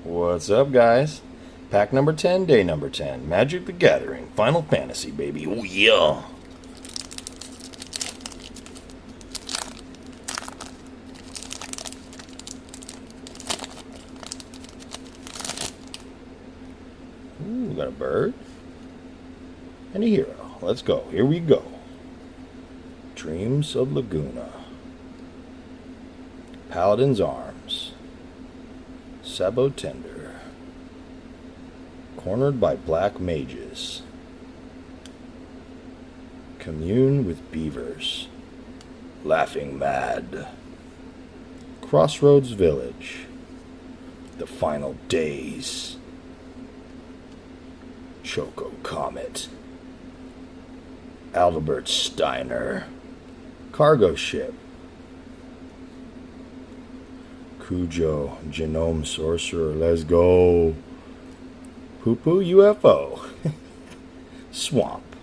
What's up, guys? Pack number 10, day number 10. Magic the Gathering, Final Fantasy, baby. Oh, yeah. Ooh, we got a bird and a hero. Let's go. Here we go. Dreams of Laguna. Paladin's Arms. Sabo Tender. Cornered by Black Mages. Commune with Beavers. Laughing Mad. Crossroads Village. The Final Days. Choco Comet. Adalbert Steiner. Cargo Ship. Cujo, Genome Sorcerer, let's go. Poo Poo UFO. Swamp.